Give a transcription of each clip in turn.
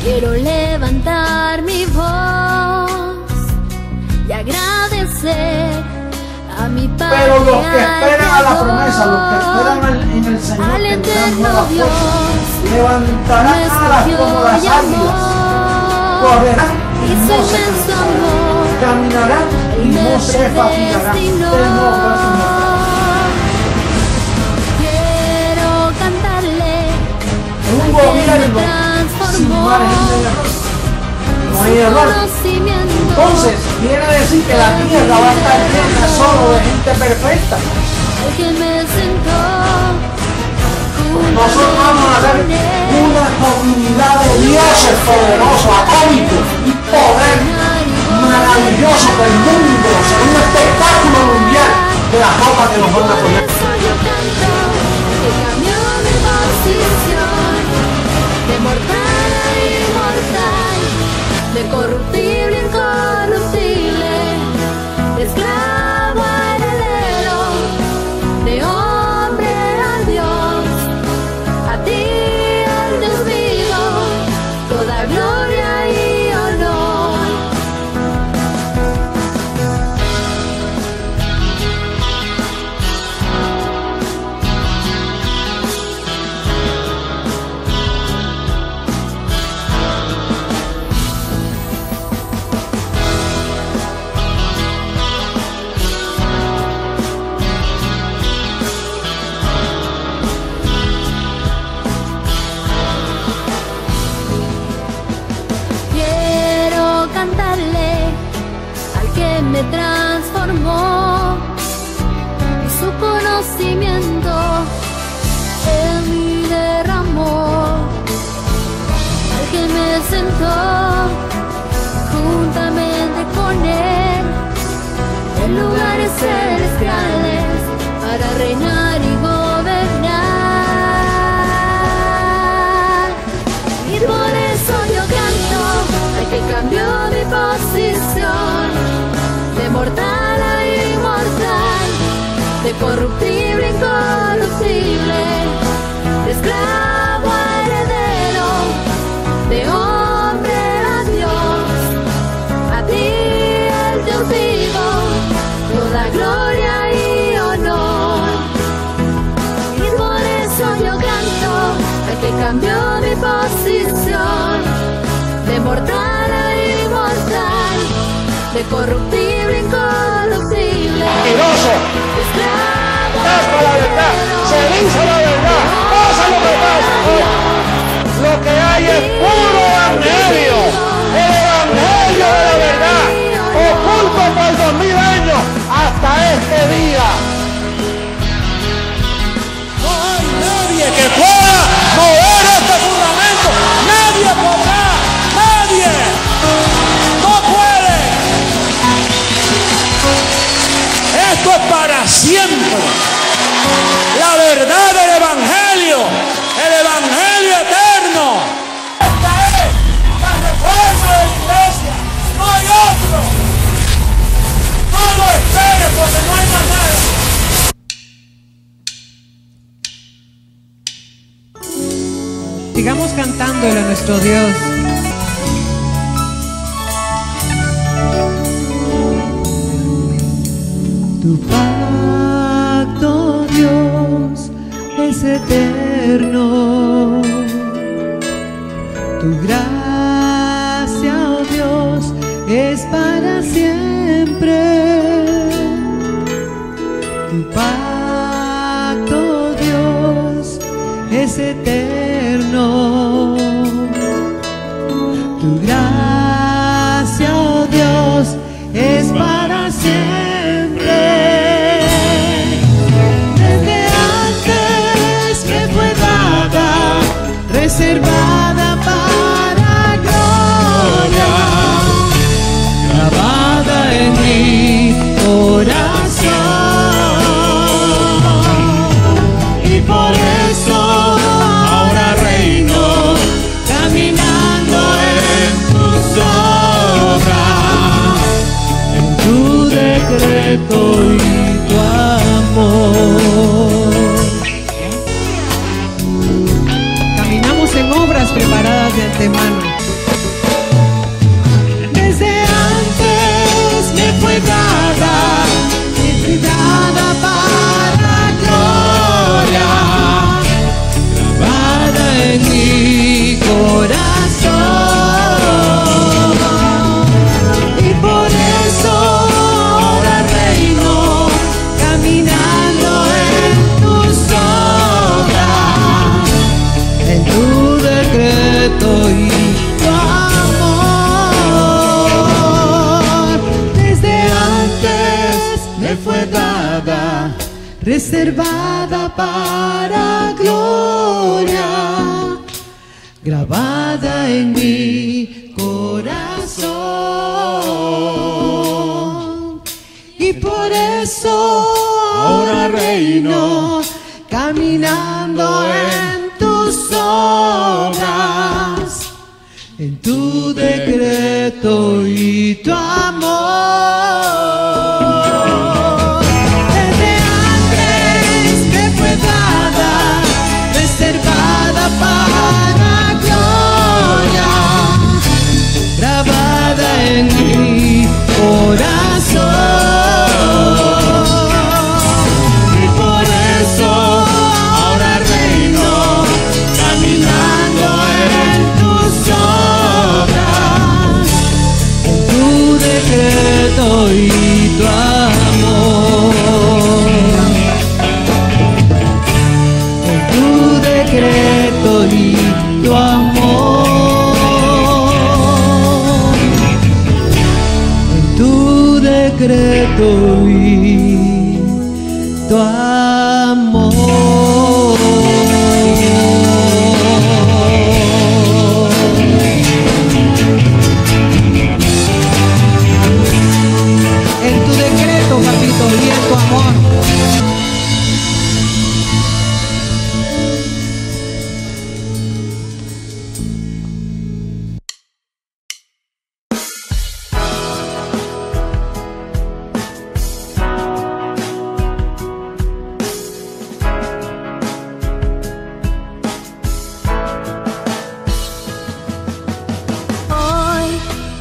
Quiero levantar mi voz y agradecer a mi Padre. Pero los que esperan a la promesa, los que esperan en el Señor, tendrán nuevas fuerzas, levantarán alas como las águilas, correrán y no se cansarán, caminarán y no se fatigarán. Quiero cantarle un gobierno sin margen de error. No hay error. Entonces, quiere decir que la tierra va a estar llena solo de gente perfecta. Nosotros vamos a ser una comunidad de dioses poderosos, atómicos y poder maravilloso del mundo. Será un espectáculo mundial de la ropa que nos van a poner. De mortal a inmortal, de corruptible a incorruptible, de esclavo a heredero, de hombre a Dios, a ti al Dios vivo, toda gloria y honor. Me transformó y su conocimiento en mí derramó, al que me sentó juntamente con él en lugares celestiales para reinar y gobernar. Y por eso yo canto al que cambió mi posición, de mortal a inmortal, de corruptible a incorruptible, de esclavo a heredero, de hombre a Dios, a ti el Dios vivo, toda gloria y honor. Y por eso yo canto al que cambió mi posición, de mortal a inmortal, de corruptible, incorruptible, mentiroso, caspa la verdad, se dice la verdad, pasa lo que pasa. Lo que hay es puro evangelio, el evangelio de la verdad, oculto por 2000 años hasta este día. No hay nadie que pueda mover este fundamento, nadie podrá, nadie. Esto es para siempre. La verdad del evangelio, el evangelio eterno. Esta es la reforma de la iglesia. No hay otro. No lo esperes porque no hay más nada. Sigamos cantándole a nuestro Dios. Tu pacto, Dios, es eterno. Tu gracia, oh Dios, es para siempre. Tu pacto, Dios, es eterno. Tu gracia, oh Dios, es para siempre. Reservada para gloria, grabada en mi corazón, y por eso ahora reino, caminando en tus obras, en tu decreto y tu amor. En obras preparadas de antemano. reservada para gloria, grabada en mi corazón. Y por eso ahora reino, caminando en tus obras, en tu decreto y tu amor. Desde antes que fue dada, reservada para gloria, grabada en mi corazón. Y por eso ahora reino, caminando en tus obras, en tu decreto y tu amor, en tu decreto y tu amor, en tu decreto y tu amor. En tu decreto, papito, y en tu amor. Hoy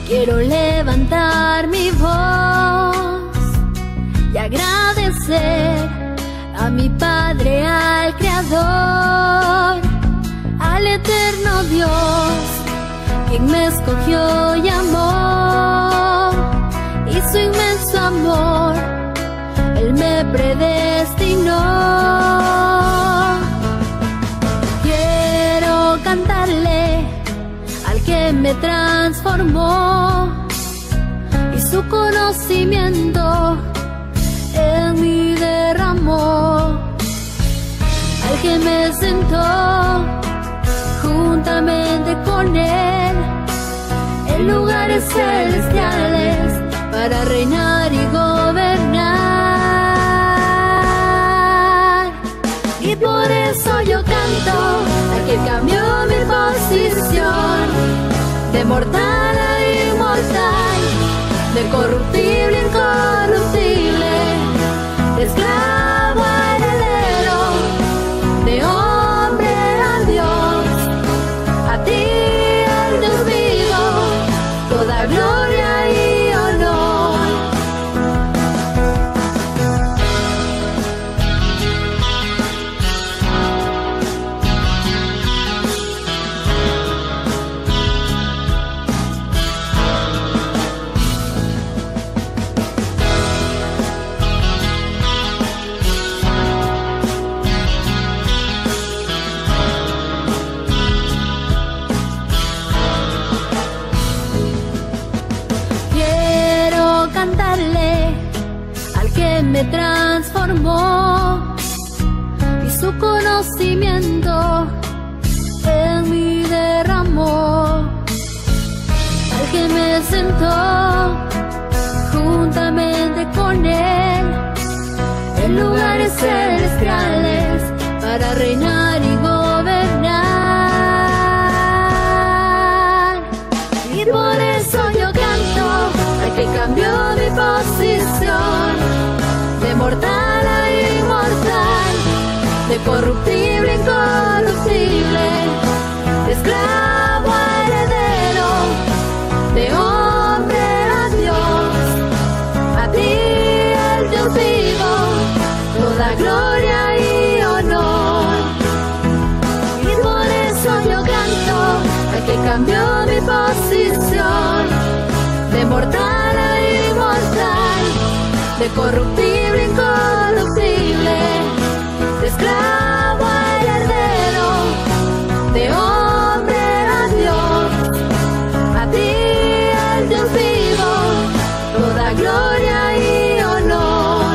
quiero levantar mi voz y agradecer a mi Padre, al Creador, al eterno Dios, quien me escogió y amó, y su inmenso amor Él me predestinó. Quiero cantarle al que me transformó, y su conocimiento en mí derramó, al que me sentó juntamente con Él en lugares celestiales para reinar y gobernar. Y por eso yo canto al que cambió mi posición, de mortal a inmortal, de corruptible a incorruptible, de esclavo a heredero, de hombre a Dios. A ti, al Dios vivo, toda gloria y honor. Al que me transformó, y su conocimiento en mí derramó, al que me sentó juntamente con Él en lugares celestiales para reinar y gobernar. Y por eso yo canto al que cambió mi posición, de mortal a inmortal, de corruptible a incorruptible, de esclavo a heredero, de hombre a Dios. A ti, el Dios vivo, toda gloria y honor. Y por eso yo canto al que cambió mi posición, de mortal a inmortal, de corruptible a incorruptible, de esclavo a heredero, de hombre a Dios. A ti, el Dios vivo, toda gloria y honor.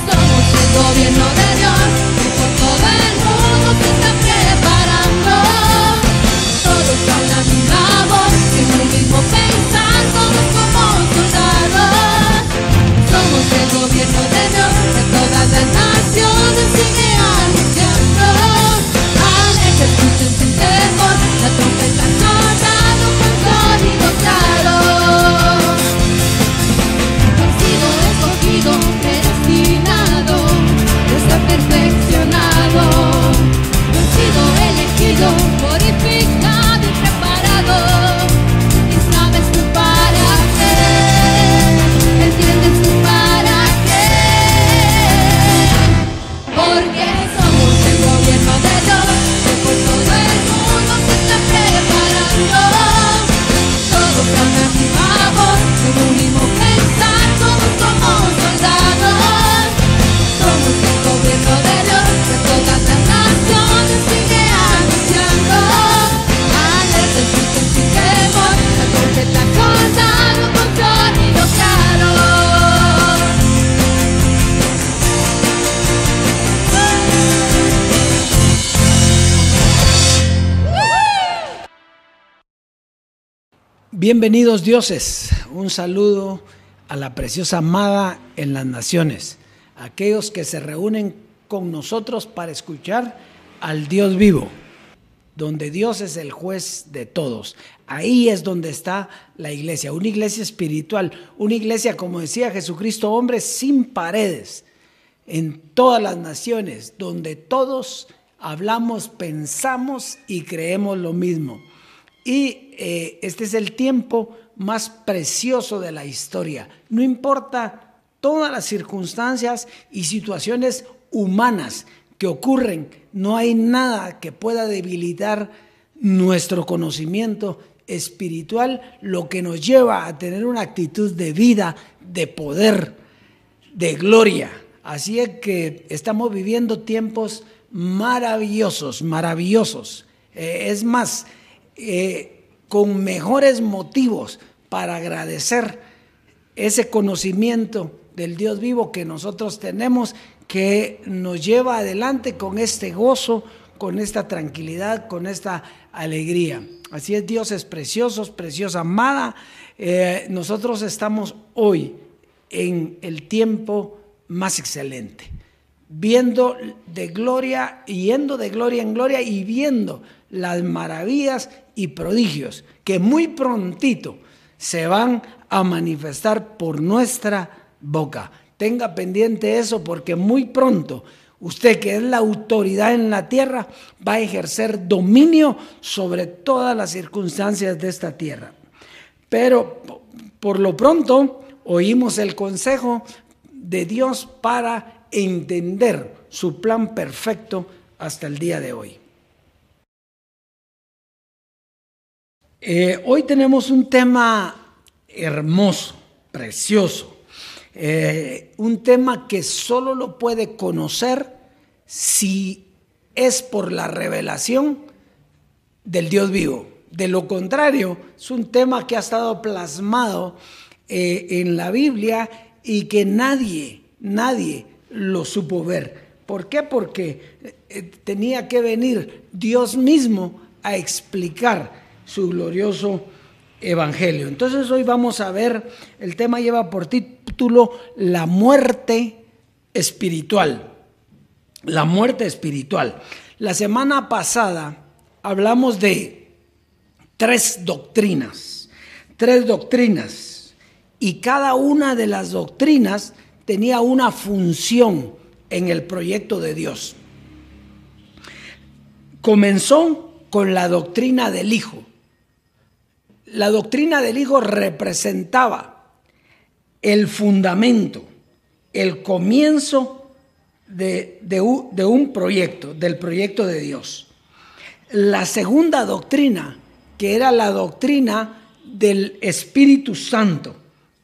somos el gobierno de Dios, y por todo el mundo se está preparando. Todos a la misma voz, en un mismo pensar, todos como soldados. Somos el gobierno de Dios, que todas las naciones sigue anunciando. Alerta, escuchen sin temor, la trompeta sonando con sonido claro. Vencido, escogido, predestinado, está perfeccionado. Vencido, elegido, purificado y preparado. Y sabes tú para qué, entiendes tú para qué. Porque somos el gobierno de Dios, que por todo el mundo se está preparando. Todos a una misma voz, en un mismo pensar, todos como soldados. Somos el gobierno de Dios, que todas las naciones sigue anunciando. Alerta, escuchen sin temor, la trompeta sonando con sonido claro. Bienvenidos dioses, un saludo a la preciosa amada en las naciones, aquellos que se reúnen con nosotros para escuchar al Dios vivo, donde Dios es el juez de todos. Ahí es donde está la iglesia, una iglesia espiritual, una iglesia, como decía Jesucristo, hombre sin paredes, en todas las naciones, donde todos hablamos, pensamos y creemos lo mismo. Y este es el tiempo más precioso de la historia. No importa todas las circunstancias y situaciones humanas que ocurren, no hay nada que pueda debilitar nuestro conocimiento espiritual, lo que nos lleva a tener una actitud de vida, de poder, de gloria. Así es que estamos viviendo tiempos maravillosos, maravillosos. Es más, con mejores motivos para agradecer ese conocimiento del Dios vivo que nosotros tenemos, que nos lleva adelante con este gozo, con esta tranquilidad, con esta alegría. Así es, Dios es precioso, preciosa amada. Nosotros estamos hoy en el tiempo más excelente, viendo de gloria, yendo de gloria en gloria y viendo las maravillas y prodigios que muy prontito se van a manifestar por nuestra boca. Tenga pendiente eso, porque muy pronto usted, que es la autoridad en la tierra, va a ejercer dominio sobre todas las circunstancias de esta tierra. Pero por lo pronto oímos el consejo de Dios para entender su plan perfecto hasta el día de hoy. Hoy tenemos un tema hermoso, precioso, un tema que solo lo puede conocer si es por la revelación del Dios vivo. De lo contrario, es un tema que ha estado plasmado en la Biblia y que nadie lo supo ver. ¿Por qué? Porque tenía que venir Dios mismo a explicar su glorioso evangelio. Entonces hoy vamos a ver, el tema lleva por título la muerte espiritual. La muerte espiritual. La semana pasada hablamos de tres doctrinas, y cada una de las doctrinas tenía una función en el proyecto de Dios. Comenzó con la doctrina del Hijo. La doctrina del Hijo representaba el fundamento, el comienzo de un proyecto, del proyecto de Dios. La segunda doctrina, que era la doctrina del Espíritu Santo,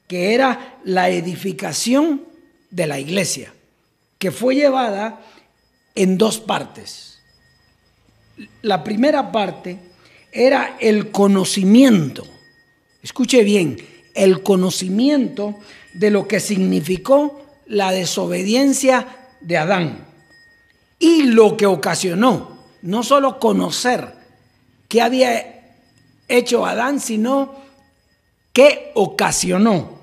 que era la edificación de la iglesia, que fue llevada en dos partes. La primera parte era el conocimiento, escuche bien, el conocimiento de lo que significó la desobediencia de Adán y lo que ocasionó, no solo conocer qué había hecho Adán, sino qué ocasionó.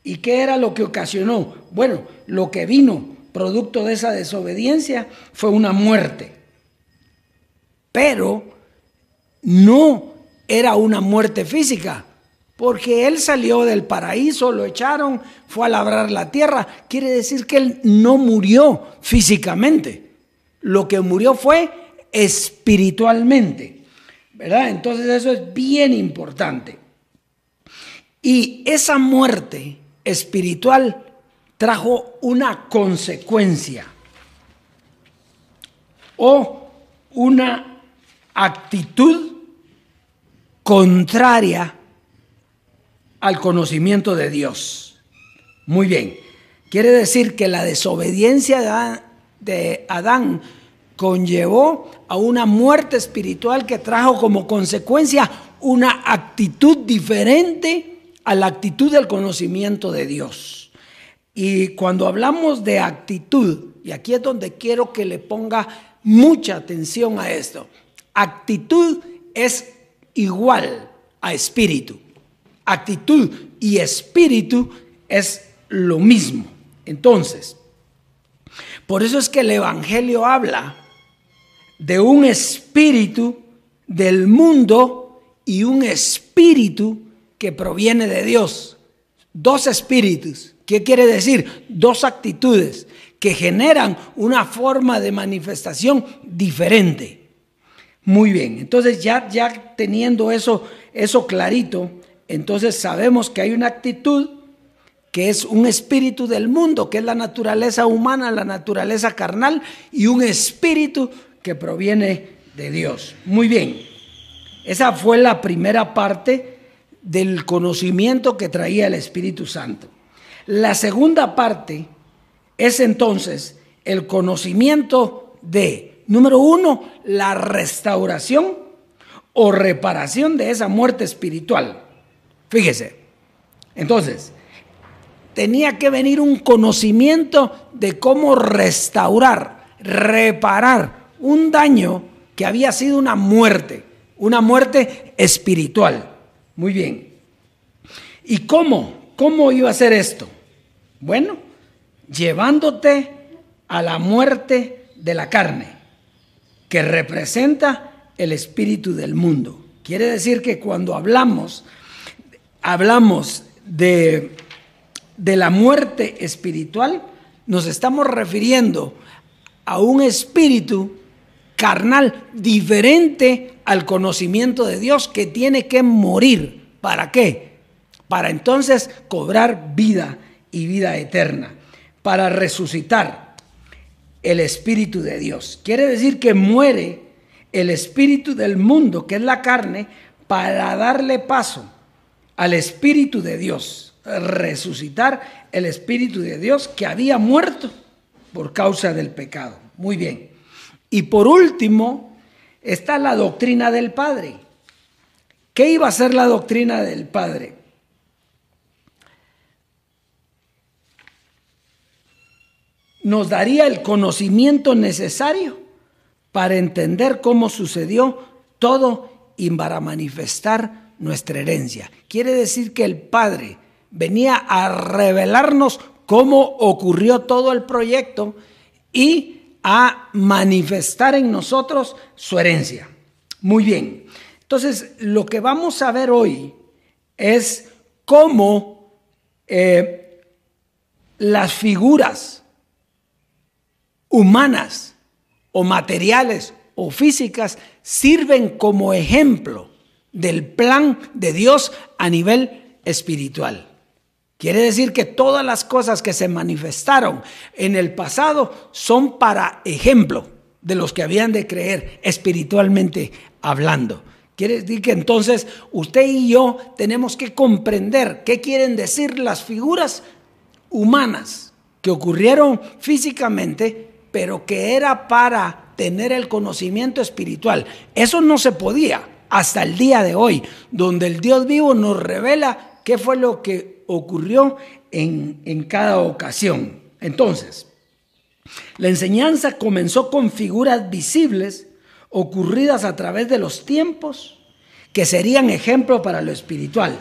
¿Y qué era lo que ocasionó? Bueno, lo que vino producto de esa desobediencia fue una muerte. Pero no era una muerte física, porque él salió del paraíso, lo echaron, fue a labrar la tierra. Quiere decir que él no murió físicamente. Lo que murió fue espiritualmente, ¿verdad? Entonces eso es bien importante. Y esa muerte espiritual trajo una consecuencia o una actitud contraria al conocimiento de Dios. Muy bien, quiere decir que la desobediencia de Adán conllevó a una muerte espiritual que trajo como consecuencia una actitud diferente a la actitud del conocimiento de Dios. Y cuando hablamos de actitud, y aquí es donde quiero que le ponga mucha atención a esto, actitud es igual a espíritu. Actitud y espíritu es lo mismo. Entonces, por eso es que el Evangelio habla de un espíritu del mundo y un espíritu que proviene de Dios. Dos espíritus. ¿Qué quiere decir? Dos actitudes que generan una forma de manifestación diferente. Muy bien, entonces ya teniendo eso clarito, entonces sabemos que hay una actitud que es un espíritu del mundo, que es la naturaleza humana, la naturaleza carnal, y un espíritu que proviene de Dios. Muy bien, esa fue la primera parte del conocimiento que traía el Espíritu Santo. La segunda parte es entonces el conocimiento de, número uno, la restauración o reparación de esa muerte espiritual. Fíjese, entonces, tenía que venir un conocimiento de cómo restaurar, reparar un daño que había sido una muerte espiritual. Muy bien. ¿Y cómo iba a ser esto? Bueno, llevándote a la muerte de la carne, que representa el espíritu del mundo. Quiere decir que cuando hablamos de la muerte espiritual, nos estamos refiriendo a un espíritu carnal diferente al conocimiento de Dios, que tiene que morir. ¿Para qué? Para entonces cobrar vida y vida eterna, para resucitar el espíritu de Dios. Quiere decir que muere el espíritu del mundo, que es la carne, para darle paso al espíritu de Dios, resucitar el espíritu de Dios que había muerto por causa del pecado. Muy bien. Y por último está la doctrina del Padre. ¿Qué iba a ser la doctrina del Padre? Nos daría el conocimiento necesario para entender cómo sucedió todo y para manifestar nuestra herencia. Quiere decir que el Padre venía a revelarnos cómo ocurrió todo el proyecto y a manifestar en nosotros su herencia. Muy bien. Entonces, lo que vamos a ver hoy es cómo las figuras humanas o materiales o físicas sirven como ejemplo del plan de Dios a nivel espiritual. Quiere decir que todas las cosas que se manifestaron en el pasado son para ejemplo de los que habían de creer espiritualmente hablando. Quiere decir que entonces usted y yo tenemos que comprender qué quieren decir las figuras humanas que ocurrieron físicamente, pero que era para tener el conocimiento espiritual. Eso no se podía hasta el día de hoy, donde el Dios vivo nos revela qué fue lo que ocurrió en cada ocasión. Entonces, la enseñanza comenzó con figuras visibles ocurridas a través de los tiempos que serían ejemplo para lo espiritual.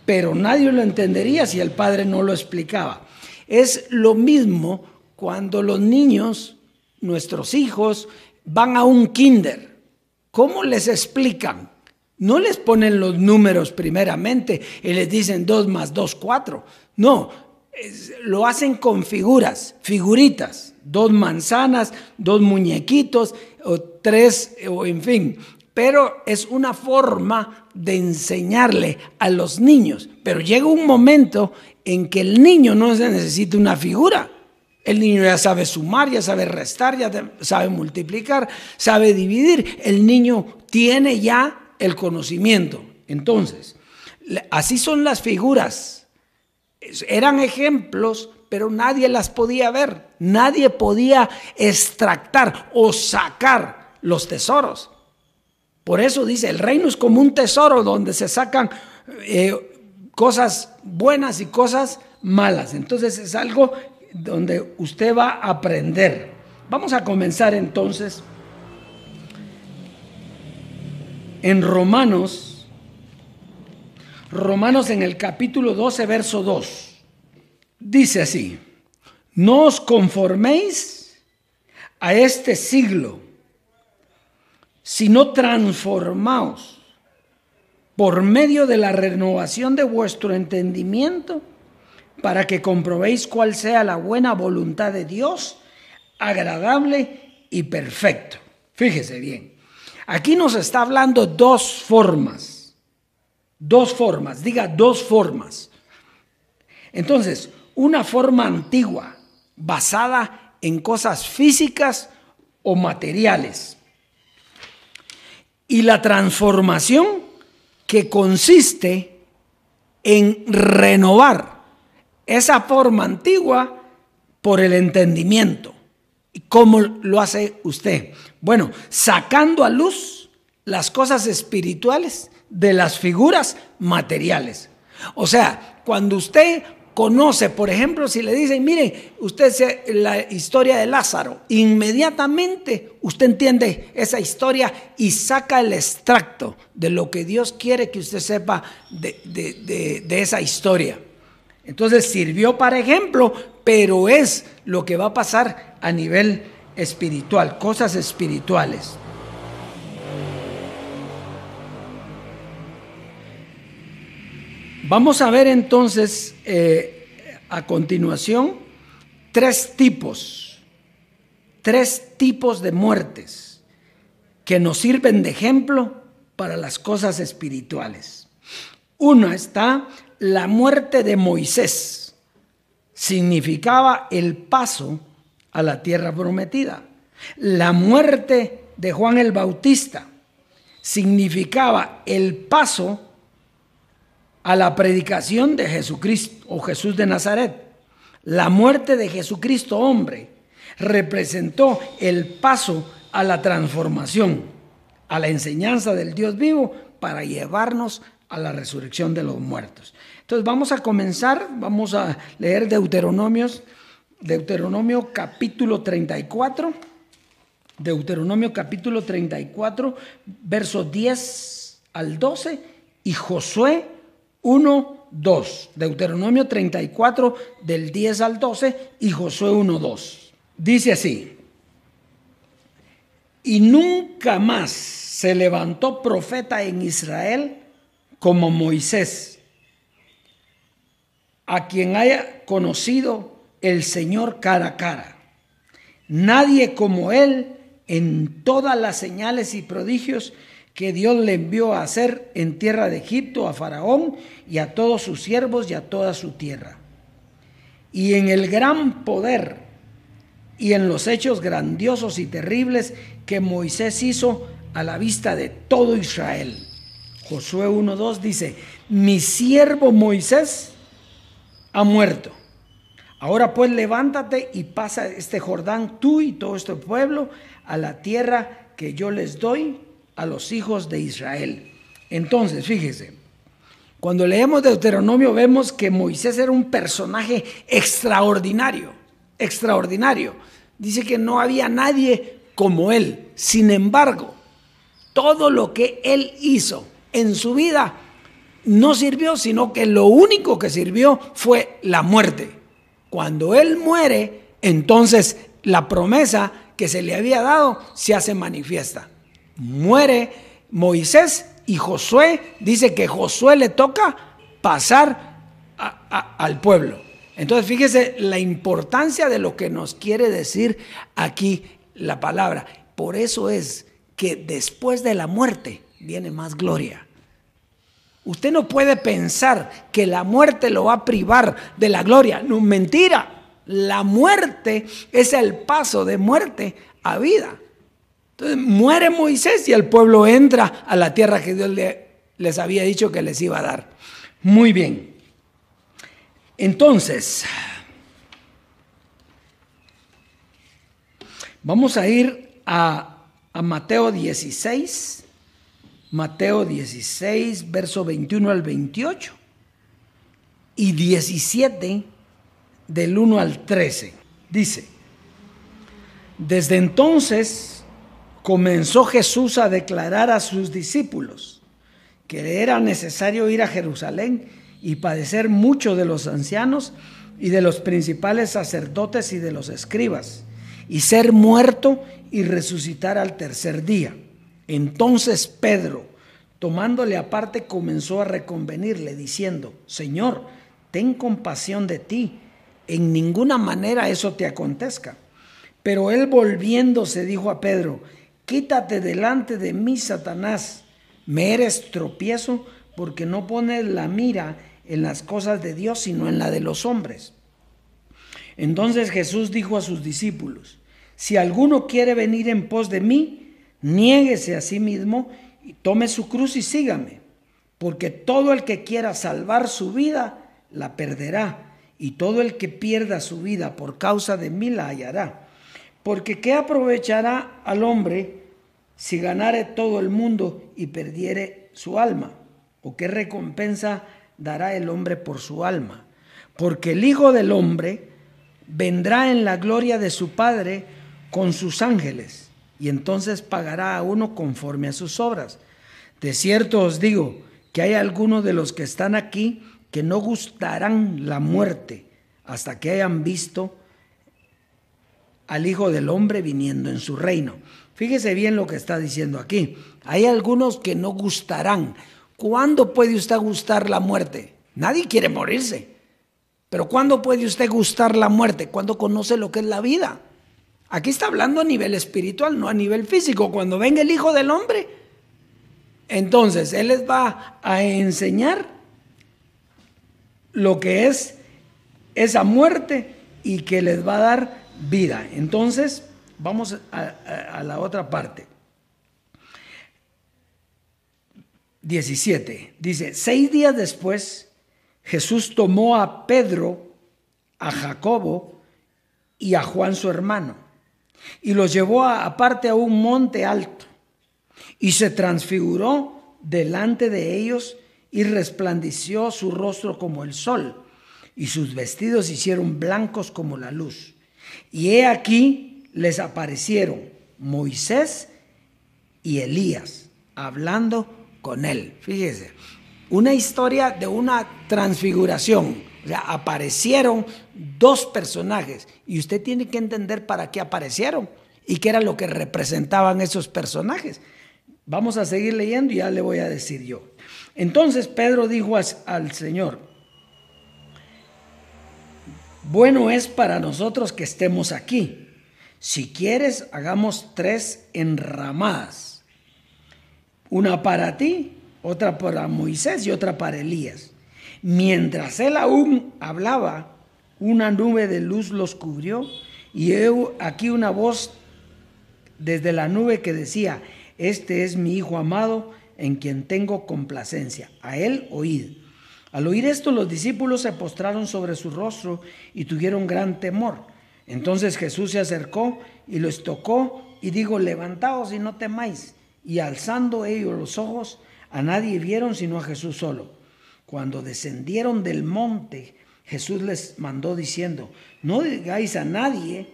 Pero nadie lo entendería si el padre no lo explicaba. Es lo mismo cuando los niños, nuestros hijos, van a un kinder. ¿Cómo les explican? No les ponen los números primeramente y les dicen 2 más 2, 4. No, lo hacen con figuritas, 2 manzanas, 2 muñequitos, o 3, o en fin. Pero es una forma de enseñarle a los niños. Pero llega un momento en que el niño no se necesita una figura. El niño ya sabe sumar, ya sabe restar, ya sabe multiplicar, sabe dividir. El niño tiene ya el conocimiento. Entonces, así son las figuras. Eran ejemplos, pero nadie las podía ver. Nadie podía extractar o sacar los tesoros. Por eso dice, el reino es como un tesoro donde se sacan cosas buenas y cosas malas. Entonces es algo donde usted va a aprender. Vamos a comenzar entonces en Romanos en el capítulo 12, verso 2. Dice así: no os conforméis a este siglo, sino transformaos por medio de la renovación de vuestro entendimiento, para que comprobéis cuál sea la buena voluntad de Dios, agradable y perfecto. Fíjese bien, aquí nos está hablando dos formas. Diga dos formas. Entonces, una forma antigua, basada en cosas físicas o materiales. Y la transformación, que consiste en renovar esa forma antigua por el entendimiento. ¿Y cómo lo hace usted? Bueno, sacando a luz las cosas espirituales de las figuras materiales. O sea, cuando usted conoce, por ejemplo, si le dicen, mire, usted la historia de Lázaro, inmediatamente usted entiende esa historia y saca el extracto de lo que Dios quiere que usted sepa de esa historia. Entonces sirvió para ejemplo, pero es lo que va a pasar a nivel espiritual, cosas espirituales. Vamos a ver entonces a continuación tres tipos de muertes que nos sirven de ejemplo para las cosas espirituales. Una está la muerte de Moisés, significaba el paso a la tierra prometida. La muerte de Juan el Bautista significaba el paso a la predicación de Jesucristo o Jesús de Nazaret. La muerte de Jesucristo hombre representó el paso a la transformación, a la enseñanza del Dios vivo para llevarnos a la resurrección de los muertos. Entonces vamos a comenzar, vamos a leer Deuteronomio capítulo 34, Deuteronomio capítulo 34, versos 10 al 12 y Josué 1, 2. Deuteronomio 34 del 10 al 12 y Josué 1, 2. Dice así: y nunca más se levantó profeta en Israel como Moisés, a quien haya conocido el Señor cara a cara. Nadie como él en todas las señales y prodigios que Dios le envió a hacer en tierra de Egipto a Faraón y a todos sus siervos y a toda su tierra. Y en el gran poder y en los hechos grandiosos y terribles que Moisés hizo a la vista de todo Israel. Josué 1:2 dice: mi siervo Moisés ha muerto. Ahora pues levántate y pasa este Jordán, tú y todo este pueblo, a la tierra que yo les doy a los hijos de Israel. Entonces, fíjese, Cuando leemos Deuteronomio vemos que Moisés era un personaje extraordinario, extraordinario. Dice que no había nadie como él. Sin embargo, todo lo que él hizo en su vida no sirvió, sino que lo único que sirvió fue la muerte. Cuando él muere, entonces la promesa que se le había dado se hace manifiesta. Muere Moisés y Josué, dice que Josué le toca pasar al pueblo. Entonces fíjese la importancia de lo que nos quiere decir aquí la palabra. Por eso es que después de la muerte viene más gloria. Usted no puede pensar que la muerte lo va a privar de la gloria. No, mentira. La muerte es el paso de muerte a vida. Entonces muere Moisés y el pueblo entra a la tierra que Dios les había dicho que les iba a dar. Muy bien. Entonces, vamos a ir a Mateo 16. Mateo 16, verso 21 al 28 y 17 del 1 al 13. Dice: desde entonces comenzó Jesús a declarar a sus discípulos que era necesario ir a Jerusalén y padecer mucho de los ancianos y de los principales sacerdotes y de los escribas, y ser muerto y resucitar al tercer día. Entonces Pedro, tomándole aparte, comenzó a reconvenirle, diciendo: Señor, ten compasión de ti, en ninguna manera eso te acontezca. Pero él, volviéndose, dijo a Pedro: quítate delante de mí, Satanás, me eres tropiezo, porque no pones la mira en las cosas de Dios, sino en la de los hombres. Entonces Jesús dijo a sus discípulos: si alguno quiere venir en pos de mí, niéguese a sí mismo y tome su cruz y sígame, porque todo el que quiera salvar su vida la perderá, y todo el que pierda su vida por causa de mí la hallará. Porque ¿qué aprovechará al hombre si ganare todo el mundo y perdiere su alma? ¿O qué recompensa dará el hombre por su alma? Porque el Hijo del Hombre vendrá en la gloria de su Padre con sus ángeles, y entonces pagará a uno conforme a sus obras. De cierto os digo que hay algunos de los que están aquí que no gustarán la muerte hasta que hayan visto al Hijo del Hombre viniendo en su reino. Fíjese bien lo que está diciendo aquí. Hay algunos que no gustarán. ¿Cuándo puede usted gustar la muerte? Nadie quiere morirse. Pero ¿cuándo puede usted gustar la muerte? Cuando conoce lo que es la vida. Aquí está hablando a nivel espiritual, no a nivel físico. Cuando venga el Hijo del Hombre, entonces Él les va a enseñar lo que es esa muerte y que les va a dar vida. Entonces, vamos a la otra parte. 17. Dice: 6 días después, Jesús tomó a Pedro, a Jacobo y a Juan su hermano, y los llevó aparte a un monte alto, y se transfiguró delante de ellos, y resplandeció su rostro como el sol, y sus vestidos se hicieron blancos como la luz. Y he aquí les aparecieron Moisés y Elías, hablando con él. Fíjese, una historia de una transfiguración. O sea, aparecieron dos personajes y usted tiene que entender para qué aparecieron y qué era lo que representaban esos personajes. Vamos a seguir leyendo y ya le voy a decir yo. Entonces Pedro dijo al Señor: bueno es para nosotros que estemos aquí. Si quieres, hagamos 3 enramadas, una para ti, otra para Moisés y otra para Elías. Mientras él aún hablaba, una nube de luz los cubrió, y aquí una voz desde la nube que decía: este es mi Hijo amado, en quien tengo complacencia, a él oíd. Al oír esto, los discípulos se postraron sobre su rostro y tuvieron gran temor. Entonces Jesús se acercó y los tocó y dijo: levantaos y no temáis. Y alzando ellos los ojos, a nadie vieron sino a Jesús solo. Cuando descendieron del monte, Jesús les mandó diciendo: no digáis a nadie,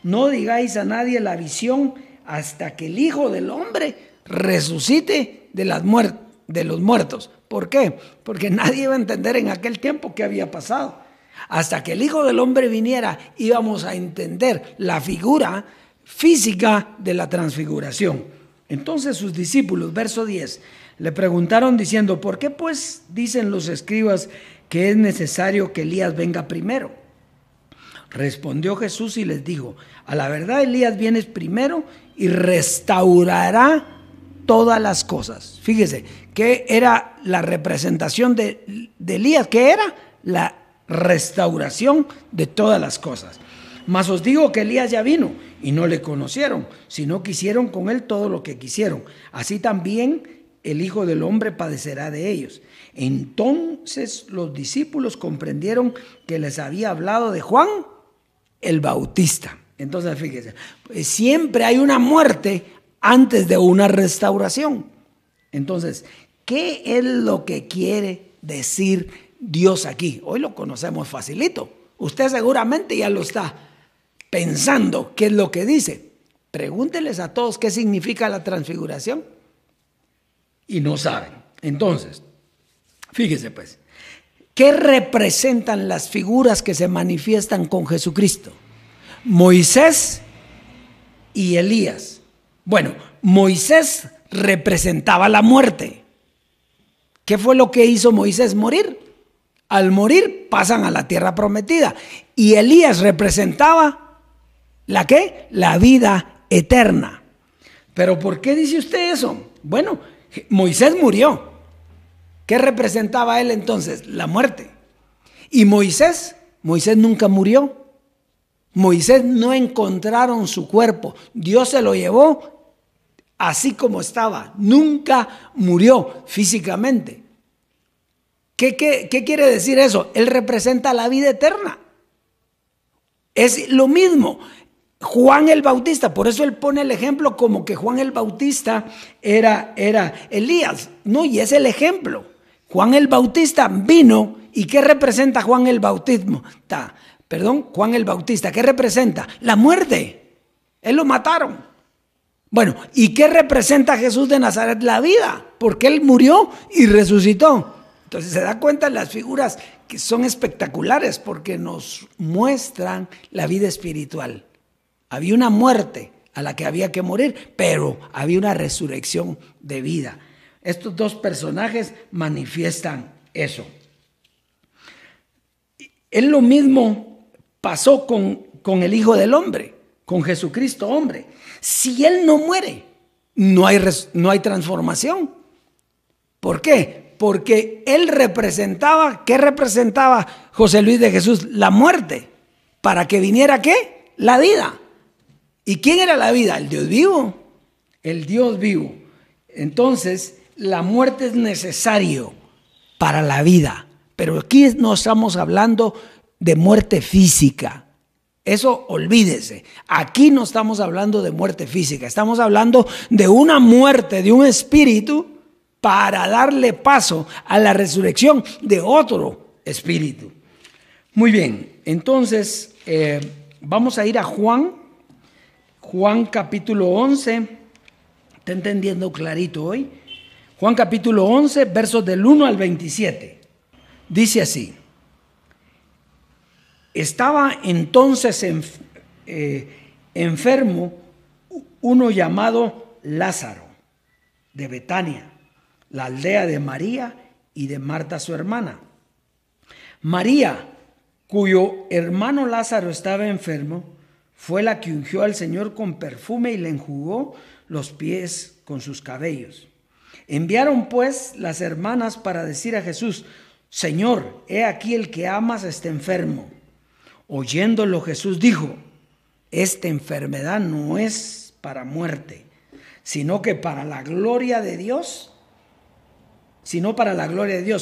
no digáis a nadie la visión hasta que el Hijo del Hombre resucite de los muertos. ¿Por qué? Porque nadie iba a entender en aquel tiempo qué había pasado. Hasta que el Hijo del Hombre viniera, íbamos a entender la figura física de la transfiguración. Entonces sus discípulos, verso 10, le preguntaron diciendo: ¿por qué pues dicen los escribas que es necesario que Elías venga primero? Respondió Jesús y les dijo: a la verdad Elías viene primero y restaurará todas las cosas. Fíjese, ¿qué era la representación de Elías? ¿Qué era? La restauración de todas las cosas. Mas os digo que Elías ya vino y no le conocieron, sino que hicieron con él todo lo que quisieron. Así también el Hijo del Hombre padecerá de ellos. Entonces los discípulos comprendieron que les había hablado de Juan el Bautista. Entonces fíjese, siempre hay una muerte antes de una restauración. Entonces, ¿qué es lo que quiere decir Dios aquí? Hoy lo conocemos facilito. Usted seguramente ya lo está pensando qué es lo que dice. Pregúnteles a todos qué significa la transfiguración y no saben. Entonces, fíjese pues, ¿qué representan las figuras que se manifiestan con Jesucristo? Moisés y Elías. Bueno, Moisés representaba la muerte. ¿Qué fue lo que hizo Moisés? Morir. Al morir pasan a la tierra prometida. Y Elías representaba ¿la qué? La vida eterna. ¿Pero por qué dice usted eso? Bueno, Moisés murió. ¿Qué representaba él entonces? La muerte. Y Moisés nunca murió. Moisés no encontraron su cuerpo. Dios se lo llevó así como estaba. Nunca murió físicamente. ¿Qué quiere decir eso? Él representa la vida eterna. Es lo mismo. Juan el Bautista, por eso él pone el ejemplo como que Juan el Bautista era Elías. No, y es el ejemplo. Juan el Bautista vino. ¿Y qué representa Juan el Bautismo? Juan el Bautista, ¿qué representa? La muerte. Él lo mataron. Bueno, ¿y qué representa Jesús de Nazaret? La vida, porque él murió y resucitó. Entonces se da cuenta las figuras que son espectaculares porque nos muestran la vida espiritual. Había una muerte a la que había que morir, pero había una resurrección de vida. Estos dos personajes manifiestan eso. Es lo mismo pasó con el Hijo del Hombre, con Jesucristo hombre. Si Él no muere, no hay transformación. ¿Por qué? Porque Él representaba, ¿qué representaba José Luis de Jesús? La muerte. ¿Para que viniera qué? La vida. ¿Y quién era la vida? El Dios vivo. El Dios vivo. Entonces, la muerte es necesario para la vida. Pero aquí no estamos hablando de muerte física. Eso olvídese. Aquí no estamos hablando de muerte física. Estamos hablando de una muerte de un espíritu para darle paso a la resurrección de otro espíritu. Muy bien. Entonces, vamos a ir a Juan capítulo 11. ¿Está entendiendo clarito hoy? Juan capítulo 11, versos del 1 al 27. Dice así: estaba entonces enfermo uno llamado Lázaro, de Betania, la aldea de María y de Marta su hermana. María, cuyo hermano Lázaro estaba enfermo, fue la que ungió al Señor con perfume y le enjugó los pies con sus cabellos. Enviaron pues las hermanas para decir a Jesús: Señor, he aquí el que amas está enfermo. Oyéndolo Jesús dijo: esta enfermedad no es para muerte, sino para la gloria de Dios,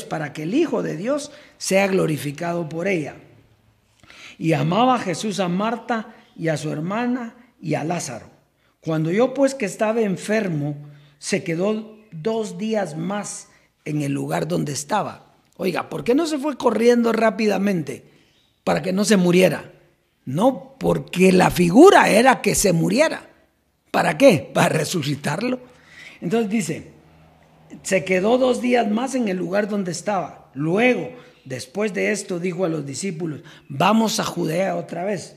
para que el Hijo de Dios sea glorificado por ella. Y amaba Jesús a Marta y a su hermana y a Lázaro. Cuando oyó pues que estaba enfermo, se quedó 2 días más en el lugar donde estaba. Oiga, ¿por qué no se fue corriendo rápidamente para que no se muriera? No, porque la figura era que se muriera. ¿Para qué? Para resucitarlo. Entonces dice, se quedó 2 días más en el lugar donde estaba. Luego, después de esto, dijo a los discípulos, vamos a Judea otra vez.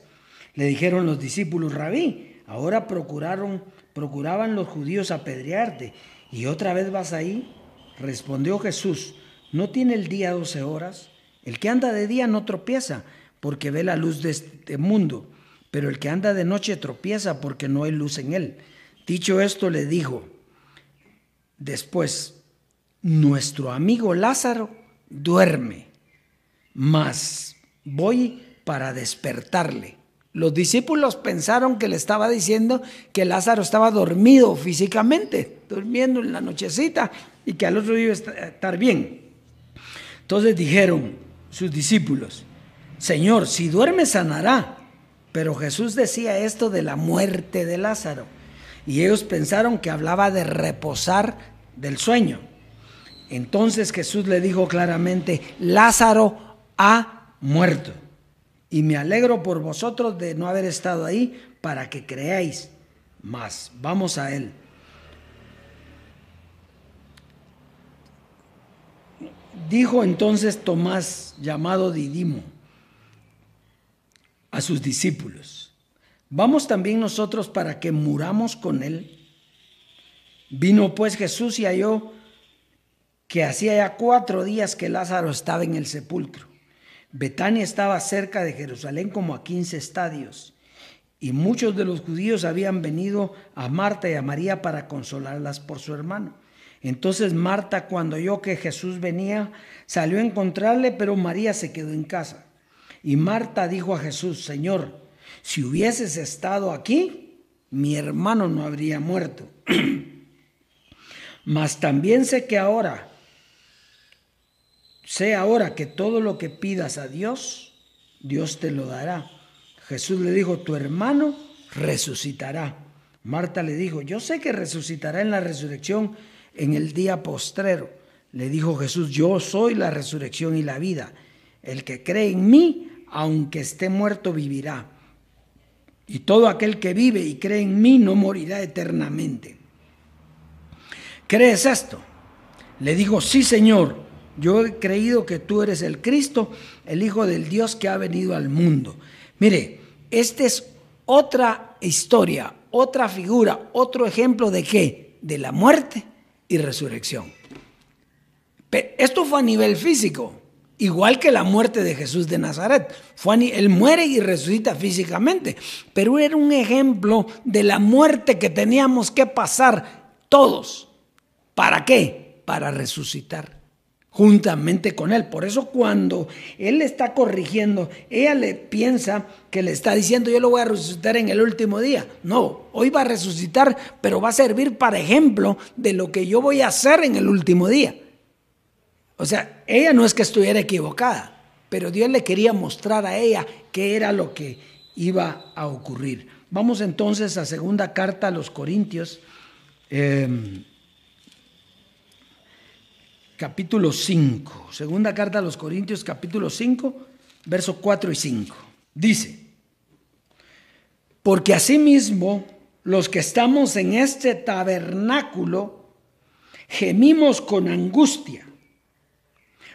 Le dijeron los discípulos, Rabí, ahora procuraban los judíos apedrearte, ¿y otra vez vas ahí? Respondió Jesús, ¿no tiene el día 12 horas? El que anda de día no tropieza, porque ve la luz de este mundo, pero el que anda de noche tropieza porque no hay luz en él. Dicho esto, le dijo después, nuestro amigo Lázaro duerme, mas voy para despertarle. Los discípulos pensaron que le estaba diciendo que Lázaro estaba dormido físicamente, durmiendo en la nochecita y que al otro día iba a estar bien. Entonces dijeron sus discípulos, Señor, si duerme sanará. Pero Jesús decía esto de la muerte de Lázaro y ellos pensaron que hablaba de reposar del sueño. Entonces Jesús le dijo claramente, Lázaro ha muerto. Y me alegro por vosotros de no haber estado ahí para que creáis. Mas vamos a él. Dijo entonces Tomás, llamado Didimo, a sus discípulos, ¿vamos también nosotros para que muramos con él? Vino pues Jesús y halló que hacía ya 4 días que Lázaro estaba en el sepulcro. Betania estaba cerca de Jerusalén como a 15 estadios, y muchos de los judíos habían venido a Marta y a María para consolarlas por su hermano. Entonces Marta, cuando oyó que Jesús venía, salió a encontrarle, pero María se quedó en casa. Y Marta dijo a Jesús, Señor, si hubieses estado aquí, mi hermano no habría muerto. Mas también sé ahora que todo lo que pidas a Dios, Dios te lo dará. Jesús le dijo, tu hermano resucitará. Marta le dijo, yo sé que resucitará en la resurrección en el día postrero. Le dijo Jesús, yo soy la resurrección y la vida. El que cree en mí, aunque esté muerto, vivirá. Y todo aquel que vive y cree en mí no morirá eternamente. ¿Crees esto? Le dijo, sí, Señor. Yo he creído que tú eres el Cristo, el Hijo del Dios que ha venido al mundo. Mire, esta es otra historia, otra figura, otro ejemplo de ¿qué? De la muerte y resurrección. Esto fue a nivel físico, igual que la muerte de Jesús de Nazaret. Él muere y resucita físicamente, pero era un ejemplo de la muerte que teníamos que pasar todos. ¿Para qué? Para resucitar juntamente con él. Por eso cuando él le está corrigiendo, ella le piensa que le está diciendo yo lo voy a resucitar en el último día. No, hoy va a resucitar, pero va a servir para ejemplo de lo que yo voy a hacer en el último día. O sea, ella no es que estuviera equivocada, pero Dios le quería mostrar a ella qué era lo que iba a ocurrir. Vamos entonces a segunda carta a los Corintios, capítulo 5, segunda carta a los Corintios, capítulo 5, versos 4 y 5. Dice, porque asimismo los que estamos en este tabernáculo gemimos con angustia,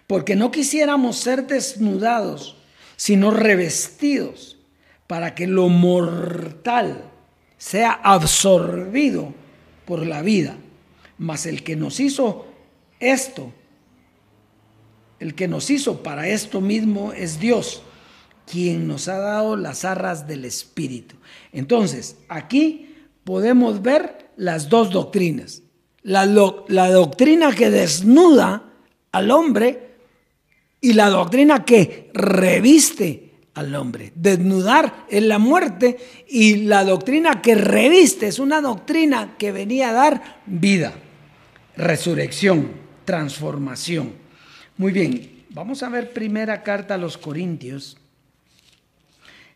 porque no quisiéramos ser desnudados, sino revestidos, para que lo mortal sea absorbido por la vida. Mas el que nos hizo esto, el que nos hizo para esto mismo es Dios, quien nos ha dado las arras del Espíritu. Entonces, aquí podemos ver las dos doctrinas. La doctrina que desnuda al hombre y la doctrina que reviste al hombre. Desnudar es la muerte y la doctrina que reviste es una doctrina que venía a dar vida, resurrección, transformación. Muy bien, vamos a ver primera carta a los Corintios,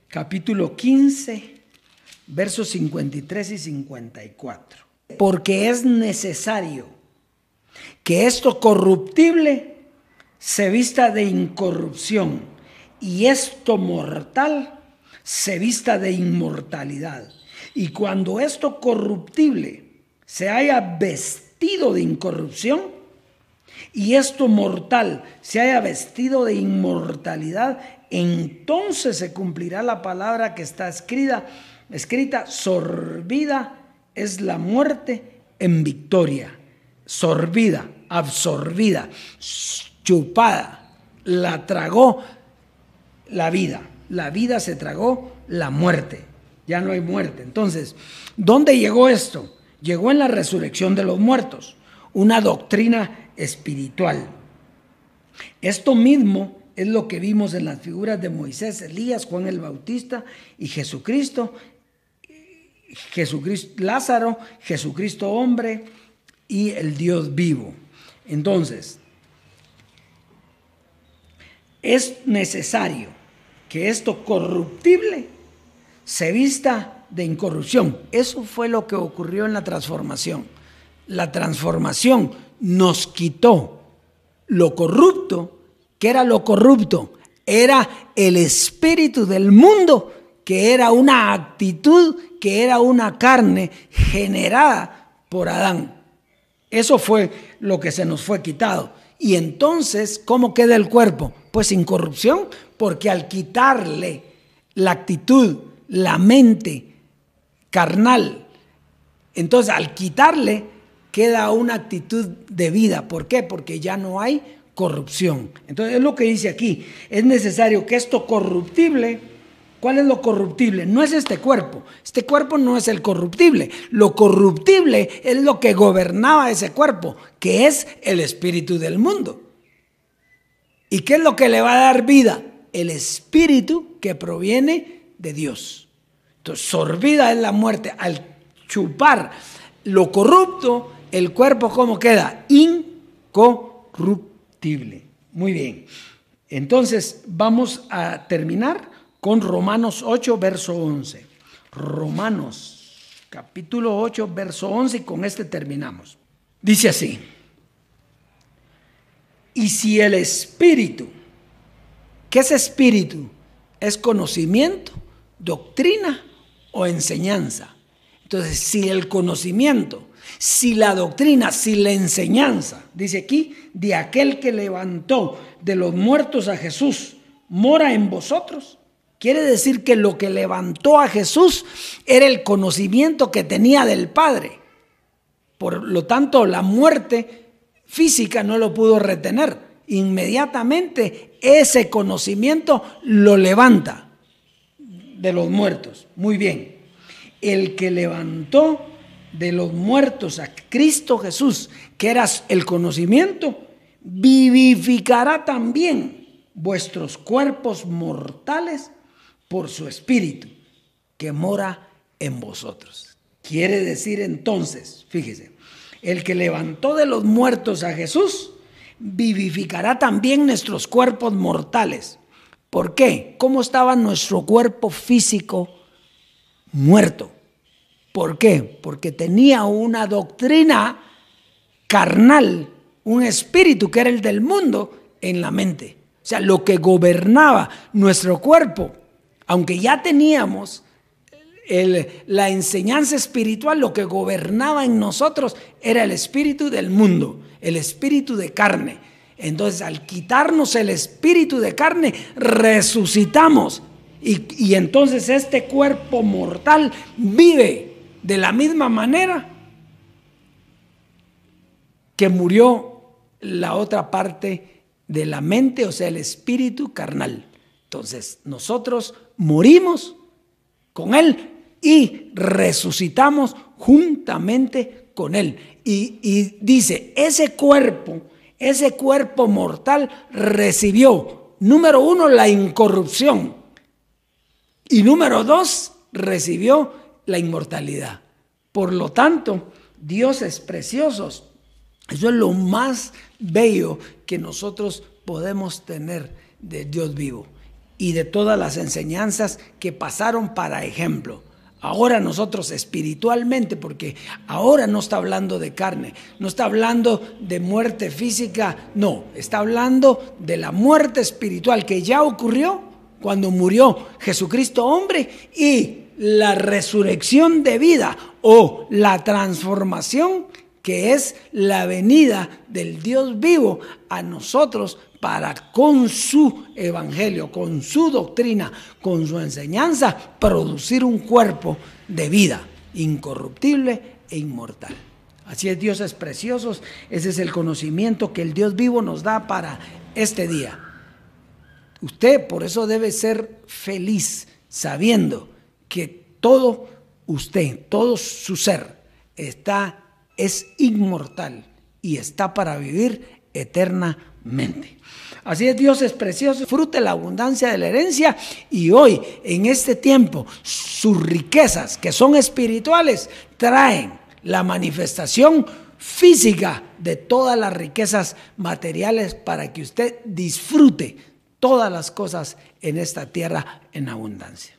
capítulo 15, versos 53 y 54. Porque es necesario que esto corruptible se vista de incorrupción y esto mortal se vista de inmortalidad. Y cuando esto corruptible se haya vestido de incorrupción y esto mortal se haya vestido de inmortalidad, entonces se cumplirá la palabra que está escrita, sorbida es la muerte en victoria. Sorbida, absorbida, chupada, la tragó la vida se tragó la muerte, ya no hay muerte. Entonces, ¿dónde llegó esto? Llegó en la resurrección de los muertos, una doctrina espiritual. Esto mismo es lo que vimos en las figuras de Moisés, Elías, Juan el Bautista y Jesucristo, Lázaro, Jesucristo hombre y el Dios vivo. Entonces, es necesario que esto corruptible se vista de incorrupción. Eso fue lo que ocurrió en la transformación. La transformación nos quitó lo corrupto. ¿Qué era lo corrupto? Era el espíritu del mundo, que era una actitud, que era una carne generada por Adán. Eso fue lo que se nos fue quitado. Y entonces, ¿cómo queda el cuerpo? Pues sin corrupción, porque al quitarle la actitud, la mente carnal, entonces al quitarle queda una actitud de vida. ¿Por qué? Porque ya no hay corrupción. Entonces es lo que dice aquí, es necesario que esto corruptible, ¿cuál es lo corruptible? No es este cuerpo no es el corruptible, lo corruptible es lo que gobernaba ese cuerpo, que es el espíritu del mundo. ¿Y qué es lo que le va a dar vida? El espíritu que proviene de Dios. Entonces, sorbida es la muerte. Al chupar lo corrupto, el cuerpo, ¿cómo queda? Incorruptible. Muy bien. Entonces, vamos a terminar con Romanos 8, verso 11. Romanos, capítulo 8, verso 11, y con este terminamos. Dice así: y si el espíritu, ¿qué es espíritu? Es conocimiento, doctrina o enseñanza. Entonces, si el conocimiento, si la doctrina, si la enseñanza, dice aquí, de aquel que levantó de los muertos a Jesús, mora en vosotros, quiere decir que lo que levantó a Jesús era el conocimiento que tenía del Padre. Por lo tanto, la muerte física no lo pudo retener. Inmediatamente ese conocimiento lo levanta de los muertos. Muy bien. El que levantó de los muertos a Cristo Jesús, que era el conocimiento, vivificará también vuestros cuerpos mortales por su espíritu que mora en vosotros. Quiere decir entonces, fíjese, el que levantó de los muertos a Jesús vivificará también nuestros cuerpos mortales. ¿Por qué? ¿Cómo estaba nuestro cuerpo físico muerto? ¿Por qué? Porque tenía una doctrina carnal, un espíritu que era el del mundo en la mente. O sea, lo que gobernaba nuestro cuerpo, aunque ya teníamos la enseñanza espiritual, lo que gobernaba en nosotros era el espíritu del mundo, el espíritu de carne. Entonces, al quitarnos el espíritu de carne, resucitamos. Y entonces este cuerpo mortal vive de la misma manera que murió la otra parte de la mente, o sea, el espíritu carnal. Entonces, nosotros morimos con Él y resucitamos juntamente con Él. Y dice, ese cuerpo mortal recibió, número 1, la incorrupción, y número 2, recibió la inmortalidad. Por lo tanto, dioses preciosos, eso es lo más bello que nosotros podemos tener de Dios vivo y de todas las enseñanzas que pasaron para ejemplo. Ahora nosotros espiritualmente, porque ahora no está hablando de carne, no está hablando de muerte física, no, está hablando de la muerte espiritual que ya ocurrió cuando murió Jesucristo hombre, y la resurrección de vida o la transformación, que es la venida del Dios vivo a nosotros para con su evangelio, con su doctrina, con su enseñanza, producir un cuerpo de vida incorruptible e inmortal. Así es, dioses preciosos, ese es el conocimiento que el Dios vivo nos da para este día. Usted por eso debe ser feliz sabiendo que todo usted, todo su ser es inmortal y está para vivir eternamente. Así es, Dios es precioso, disfrute la abundancia de la herencia, y hoy, en este tiempo, sus riquezas, que son espirituales, traen la manifestación física de todas las riquezas materiales para que usted disfrute todas las cosas en esta tierra en abundancia.